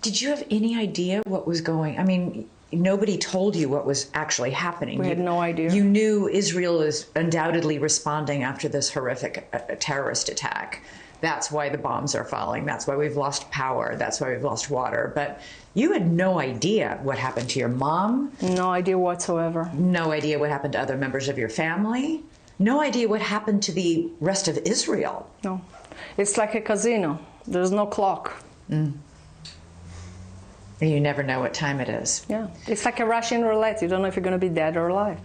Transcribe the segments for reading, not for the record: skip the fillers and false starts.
Did you have any idea what was going? I mean, nobody told you what was actually happening. We had no idea. You knew Israel is undoubtedly responding after this horrific terrorist attack. That's why the bombs are falling. That's why we've lost power. That's why we've lost water. But you had no idea what happened to your mom. No idea whatsoever. No idea what happened to other members of your family. No idea what happened to the rest of Israel. No. It's like a casino. There's no clock. Mm. You never know what time it is. Yeah. It's like a Russian roulette. You don't know if you're going to be dead or alive.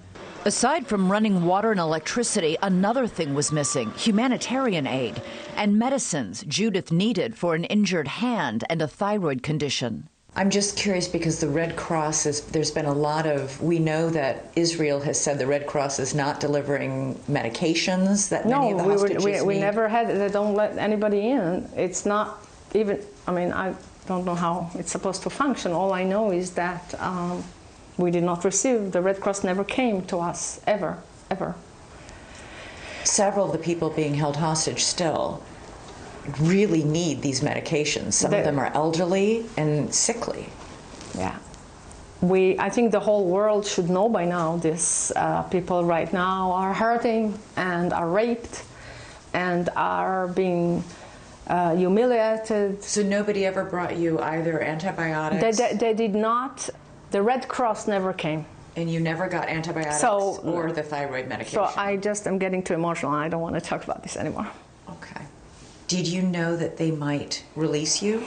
Aside from running water and electricity, another thing was missing: humanitarian aid and medicines Judith needed for an injured hand and a thyroid condition. I'm just curious because the Red Cross there's been a lot of, we know that Israel has said the Red Cross is not delivering medications that many of the hostages need. We never had, they don't let anybody in. It's not even, I mean, I don't know how it's supposed to function. All I know is that we did not receive, the Red Cross never came to us, ever, ever. Several of the people being held hostage still really need these medications. Some of them are elderly and sickly. Yeah. I think the whole world should know by now this. People right now are hurting and are raped and are being humiliated. So nobody ever brought you either antibiotics? They did not. The Red Cross never came. And you never got antibiotics or the thyroid medication? So I'm getting too emotional. I don't want to talk about this anymore. Okay. Did you know that they might release you?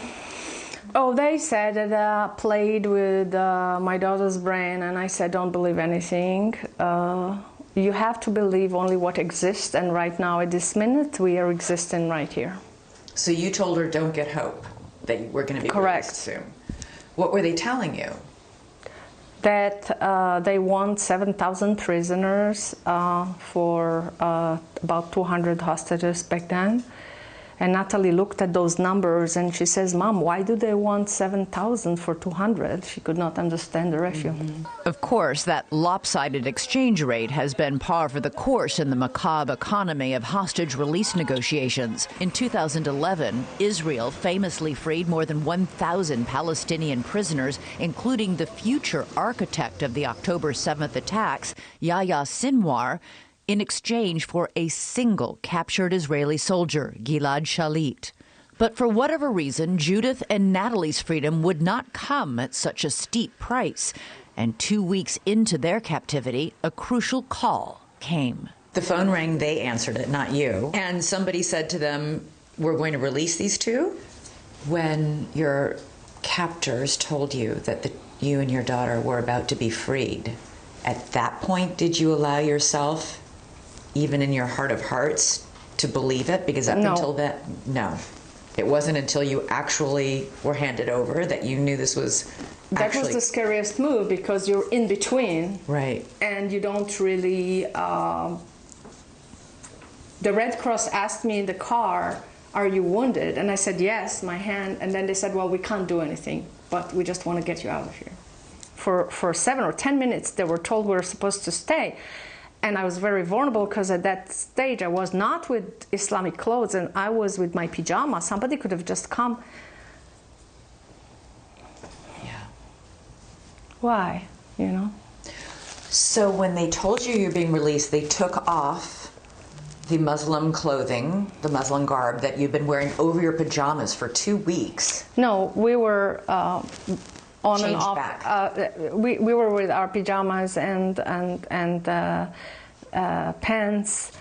Oh, they said that played with my daughter's brain, and I said, don't believe anything. You have to believe only what exists, and right now, at this minute, we are existing right here. So you told her, don't get hope, that you were going to be released soon. What were they telling you? That they want 7,000 prisoners for about 200 hostages back then. And Natalie looked at those numbers and she says, Mom, why do they want 7,000 for 200? She could not understand the ratio. Mm-hmm. Of course, that lopsided exchange rate has been par for the course in the macabre economy of hostage release negotiations. In 2011, Israel famously freed more than 1,000 Palestinian prisoners, including the future architect of the October 7th attacks, Yahya Sinwar, in exchange for a single captured Israeli soldier, Gilad Shalit. But for whatever reason, Judith and Natalie's freedom would not come at such a steep price. And 2 weeks into their captivity, a crucial call came. The phone rang, they answered it, not you. And somebody said to them, we're going to release these two? When your captors told you that you and your daughter were about to be freed, at that point, did you allow yourself, even in your heart of hearts, to believe it? Because up until then, no. It wasn't until you actually were handed over that you knew this was That was the scariest move, because you're in between. Right. And you don't really... the Red Cross asked me in the car, are you wounded? And I said, yes, my hand. And then they said, well, we can't do anything, but we just want to get you out of here. For 7 or 10 minutes, they were told we were supposed to stay. And I was very vulnerable because at that stage I was not with Islamic clothes and I was with my pajamas. Somebody could have just come. Yeah. Why, you know? So when they told you you're being released, they took off the Muslim clothing, the Muslim garb that you've been wearing over your pajamas for 2 weeks. No, we were on and off. We were with our pajamas and pants.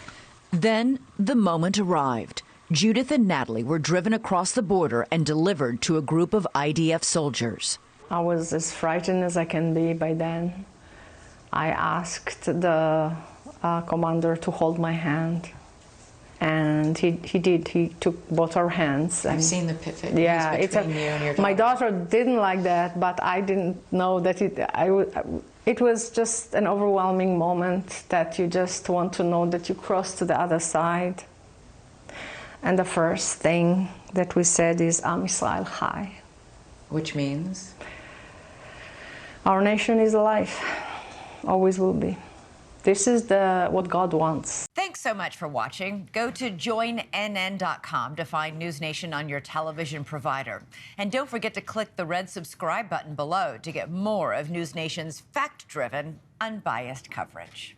Then the moment arrived. Judith and Natalie were driven across the border and delivered to a group of IDF soldiers. I was as frightened as I can be by then. I asked the commander to hold my hand. And he did. He took both our hands. I've seen the pivot. Yeah, between you and your daughter. My daughter didn't like that, but I didn't know that it was just an overwhelming moment that you just want to know that you crossed to the other side. And the first thing that we said is Am Yisrael Chai. Which means? Our nation is alive. Always will be. This is what God wants. Thanks so much for watching. Go to joinnn.com to find NewsNation on your television provider. And don't forget to click the red subscribe button below to get more of NewsNation's fact-driven, unbiased coverage.